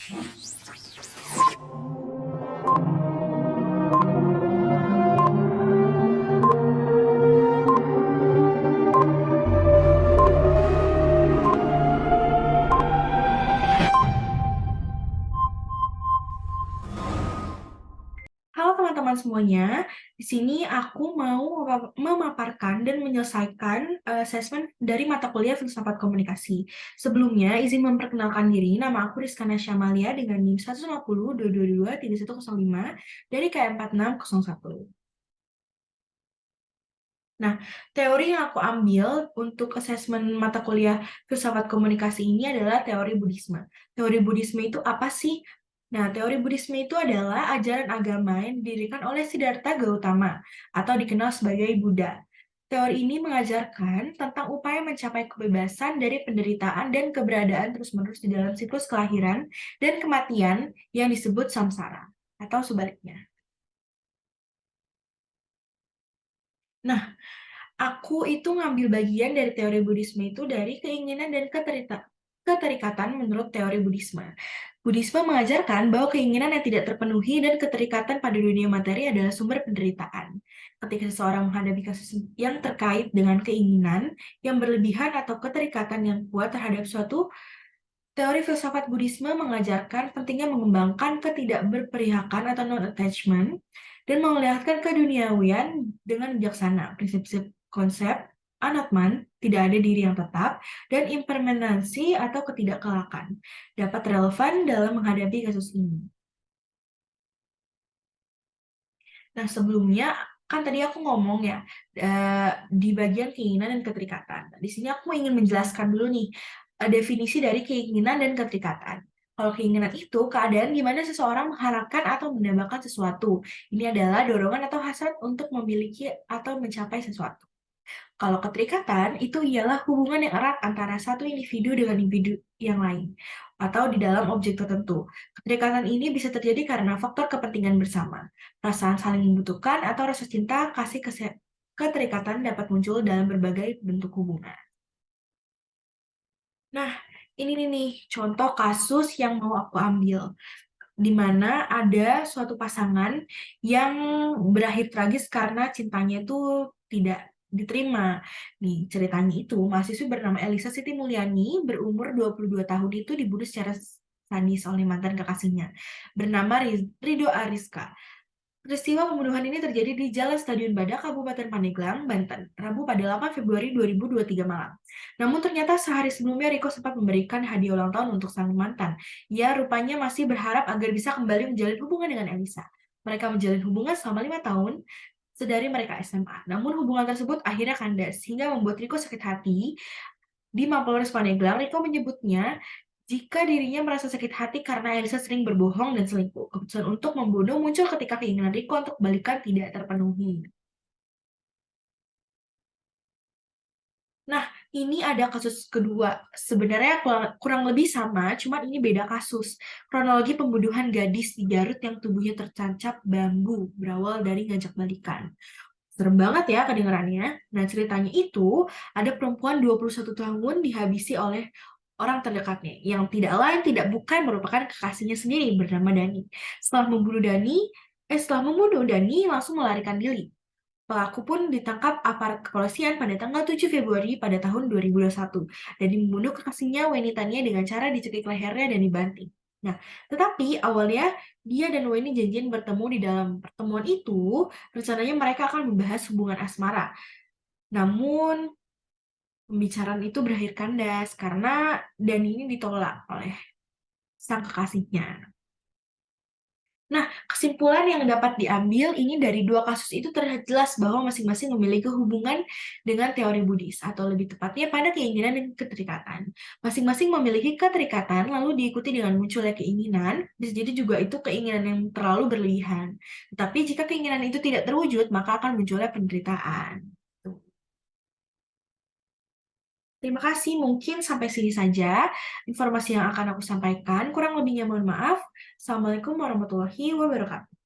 Halo teman-teman semuanya, di sini aku mau memaparkan dan menyelesaikan asesmen dari mata kuliah Filsafat Komunikasi. Sebelumnya, izin memperkenalkan diri, nama aku Rizkana Syamalia dengan NIM 15022223105 dari KM4601. Nah, teori yang aku ambil untuk asesmen mata kuliah Filsafat Komunikasi ini adalah teori Buddhisme. Teori Buddhisme itu apa sih? Nah, teori Buddhisme itu adalah ajaran agama yang didirikan oleh Siddhartha Gautama atau dikenal sebagai Buddha. Teori ini mengajarkan tentang upaya mencapai kebebasan dari penderitaan dan keberadaan terus-menerus di dalam siklus kelahiran dan kematian yang disebut samsara atau sebaliknya. Nah, aku itu ngambil bagian dari teori Buddhisme itu dari keinginan dan keterikatan menurut teori Buddhisme. Buddhisme mengajarkan bahwa keinginan yang tidak terpenuhi dan keterikatan pada dunia materi adalah sumber penderitaan. Ketika seseorang menghadapi kasus yang terkait dengan keinginan yang berlebihan atau keterikatan yang kuat terhadap suatu, teori filsafat Buddhisme mengajarkan pentingnya mengembangkan ketidakberpihakan atau non-attachment dan melihatkan keduniawian dengan bijaksana. Prinsip-prinsip konsep anatman, tidak ada diri yang tetap, dan impermanensi atau ketidakkelakan dapat relevan dalam menghadapi kasus ini. Nah, sebelumnya kan tadi aku ngomong ya di bagian keinginan dan keterikatan. Di sini aku ingin menjelaskan dulu nih definisi dari keinginan dan keterikatan. Kalau keinginan itu keadaan di mana seseorang mengharapkan atau mendambakan sesuatu. Ini adalah dorongan atau hasrat untuk memiliki atau mencapai sesuatu. Kalau keterikatan itu ialah hubungan yang erat antara satu individu dengan individu yang lain atau di dalam objek tertentu. Keterikatan ini bisa terjadi karena faktor kepentingan bersama, perasaan saling membutuhkan atau rasa cinta, kasih keterikatan dapat muncul dalam berbagai bentuk hubungan. Nah, ini nih contoh kasus yang mau aku ambil, di mana ada suatu pasangan yang berakhir tragis karena cintanya itu tidak diterima. Nih, ceritanya itu mahasiswi bernama Elisa Siti Mulyani berumur 22 tahun itu dibunuh secara sadis oleh mantan kekasihnya bernama Rido Ariska. Peristiwa pembunuhan ini terjadi di Jalan Stadion Badak, Kabupaten Pandeglang, Banten, Rabu pada 8 Februari 2023 malam. Namun ternyata sehari sebelumnya Riko sempat memberikan hadiah ulang tahun untuk sang mantan. Ia rupanya masih berharap agar bisa kembali menjalin hubungan dengan Elisa. Mereka menjalin hubungan selama 5 tahun, sedari mereka SMA. Namun hubungan tersebut akhirnya kandas, hingga membuat Riko sakit hati. Di Mapolres Pandeglang, Riko menyebutnya jika dirinya merasa sakit hati karena Elisa sering berbohong dan selingkuh. Keputusan untuk membunuh muncul ketika keinginan Riko untuk balikan tidak terpenuhi. Nah, ini ada kasus kedua. Sebenarnya kurang lebih sama, cuman ini beda kasus. Kronologi pembunuhan gadis di Garut yang tubuhnya tercancap bambu berawal dari ngajak balikan. Serem banget ya kedengarannya. Nah, ceritanya itu ada perempuan 21 tahun dihabisi oleh orang terdekatnya yang tidak lain tidak bukan merupakan kekasihnya sendiri bernama Dani. Setelah membunuh Dani langsung melarikan diri. Pelaku pun ditangkap aparat kepolisian pada tanggal 7 Februari pada tahun 2021 dan membunuh kekasihnya Wenitania dengan cara dicekik lehernya dan dibanting. Nah, tetapi awalnya dia dan Weni janjian bertemu. Di dalam pertemuan itu, rencananya mereka akan membahas hubungan asmara. Namun, pembicaraan itu berakhir kandas karena Dani ini ditolak oleh sang kekasihnya. Nah, kesimpulan yang dapat diambil ini dari dua kasus itu terlihat jelas bahwa masing-masing memiliki hubungan dengan teori Buddhis, atau lebih tepatnya pada keinginan dan keterikatan. Masing-masing memiliki keterikatan, lalu diikuti dengan munculnya keinginan, bisa jadi juga itu keinginan yang terlalu berlebihan. Tetapi jika keinginan itu tidak terwujud, maka akan munculnya penderitaan. Tuh. Terima kasih, mungkin sampai sini saja informasi yang akan aku sampaikan. Kurang lebihnya mohon maaf. Assalamualaikum warahmatullahi wabarakatuh.